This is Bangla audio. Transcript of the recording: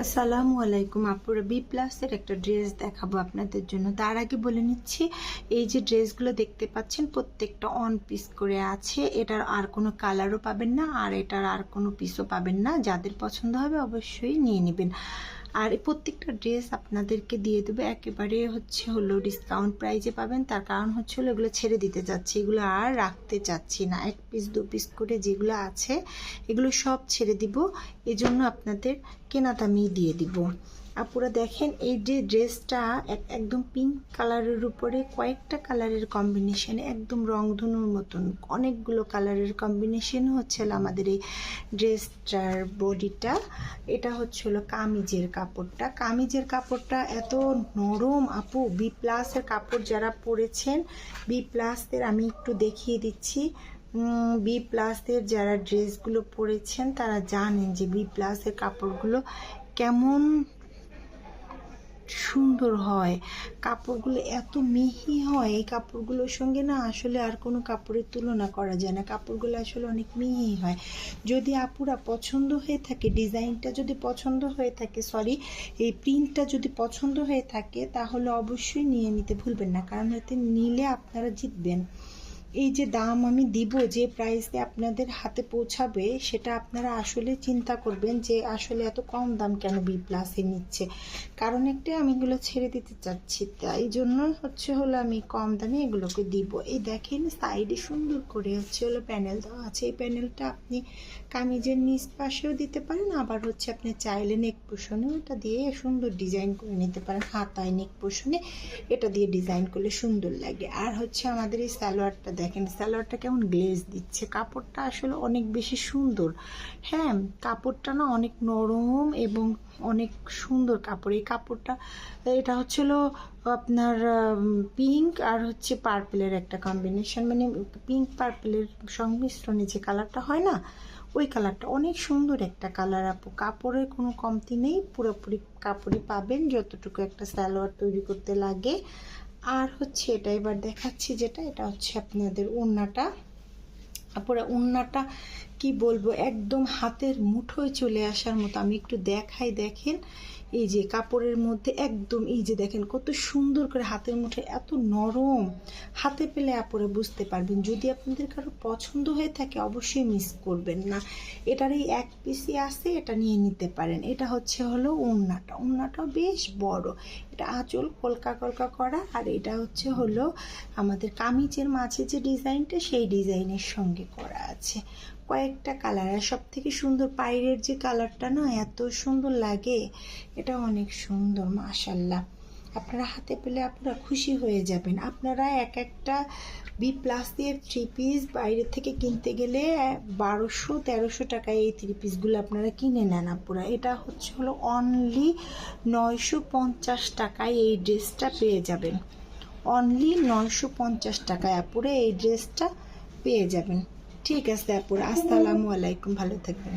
আসসালামু আলাইকুম আপুরা, বি প্লাসের একটা ড্রেস দেখাবো আপনাদের জন্য। তার আগে বলে নিচ্ছি, এই যে ড্রেসগুলো দেখতে পাচ্ছেন প্রত্যেকটা অন পিস করে আছে। এটার আর কোনো কালারও পাবেন না, আর এটার আর কোনো পিসও পাবেন না। যাদের পছন্দ হবে অবশ্যই নিয়ে নেবেন। আর এই প্রত্যেকটা ড্রেস আপনাদেরকে দিয়ে দেবো একেবারে হলো ডিসকাউন্ট প্রাইজে পাবেন। তার কারণ হলো এগুলো ছেড়ে দিতে চাচ্ছি, এগুলো আর রাখতে চাচ্ছি না। এক পিস দু পিস করে যেগুলো আছে এগুলো সব ছেড়ে দিব, এজন্য আপনাদের কেনা দামেই দিয়ে দিব। আপুরা দেখেন, এই যে ড্রেসটা একদম পিঙ্ক কালারের উপরে কয়েকটা কালারের কম্বিনেশন, একদম রংধনুর মতন অনেকগুলো কালারের কম্বিনেশন আমাদের এই ড্রেসটার বডিটা। এটা হলো কামিজের কাপড়টা। কামিজের কাপড়টা এত নরম আপু, বি প্লাসের কাপড় যারা পরেছেন, বি প্লাসের আমি একটু দেখিয়ে দিচ্ছি। বি প্লাসের যারা ড্রেসগুলো পরেছেন তারা জানেন যে বি প্লাসের কাপড়গুলো কেমন সুন্দর হয়। কাপড়গুলো এত মিহি হয়, এই কাপড়গুলোর সঙ্গে না আসলে আর কোনো কাপড়ের তুলনা করা যায় না। কাপড়গুলো আসলে অনেক মিহি হয়। যদি আপুরা পছন্দ হয়ে থাকে, ডিজাইনটা যদি পছন্দ হয়ে থাকে, এই প্রিন্টটা যদি পছন্দ হয়ে থাকে, তাহলে অবশ্যই নিয়ে নিতে ভুলবেন না, কারণ এতে নিলে আপনারা জিতবেন। এই যে দাম আমি দিব, যে প্রাইসে আপনাদের হাতে পৌঁছাবে, সেটা আপনারা আসলে চিন্তা করবেন যে আসলে এত কম দাম কেন বি প্লাসে নিচ্ছে। কারণ একটা, আমি এগুলো ছেড়ে দিতে চাচ্ছি, তাই জন্য আমি কম দামে এগুলোকে দিব। এই দেখেন সাইডে সুন্দর করে প্যানেল দেওয়া আছে। এই প্যানেলটা আপনি কামিজের নিচ পাশেও দিতে পারেন, আবার আপনি চাইলে নেক পোষণে এটা দিয়ে সুন্দর ডিজাইন করে নিতে পারেন। হাতায় নেক পোষণে এটা দিয়ে ডিজাইন করলে সুন্দর লাগে। আর আমাদের এই সালোয়ারটা দেখেন, সালোয়ারটা কেমন গ্লেজ দিচ্ছে। কাপড়টা আসলে অনেক বেশি সুন্দর। হ্যাঁ, কাপড়টা না অনেক নরম এবং অনেক সুন্দর কাপড়। এই কাপড়টা, এটা আপনার পিঙ্ক আর পার্পেলের একটা কম্বিনেশন, মানে পিঙ্ক পার্পেলের সংমিশ্রণে যে কালারটা হয় না, ওই কালারটা অনেক সুন্দর একটা কালার আপু। কাপড়ের কোনো কমতি নেই, পুরোপুরি কাপড়ই পাবেন যতটুকু একটা সালোয়ার তৈরি করতে লাগে। আর এটা এবার দেখাচ্ছি যেটা, এটা আপনাদের ওড়নাটা। আপুরা ওড়নাটা কি বলবো, একদম হাতের মুঠোয় চলে আসার মতো। আমি একটু দেখাই, দেখেন এই যে কাপড়ের মধ্যে একদম, এই যে দেখেন কত সুন্দর করে হাতের মুঠোয়, এত নরম। হাতে পেলে আপুরা বুঝতে পারবেন। যদি আপনাদের কারো পছন্দ হয়ে থাকে অবশ্যই মিস করবেন না। এটার এই এক পিসই আছে, এটা নিয়ে নিতে পারেন। এটা হলো ওড়নাটা। ওড়নাটাও বেশ বড়। এটা আঁচল কলকা কলকা করা, আর এটা আমাদের কামিজের মাঝে যে ডিজাইনটা, সেই ডিজাইনের সঙ্গে করা আছে কয়েকটা কালার। আর সব থেকে সুন্দর পাইরের যে কালারটা না, এত সুন্দর লাগে, এটা অনেক সুন্দর মাশাল্লাহ। আপনারা হাতে পেলে আপনারা খুশি হয়ে যাবেন। আপনারা এক একটা বি প্লাসের থ্রি পিস বাইরে থেকে কিনতে গেলে 1200-1300 টাকায় এই থ্রি পিসগুলো আপনারা কিনে নেন আপুরা। এটা হলো অনলি 950 টাকায় এই ড্রেসটা পেয়ে যাবেন। অনলি 950 টাকায় আপুরা এই ড্রেসটা পেয়ে যাবেন। ঠিক আছে আপুরা, আসসালামু আলাইকুম, ভালো থাকবেন।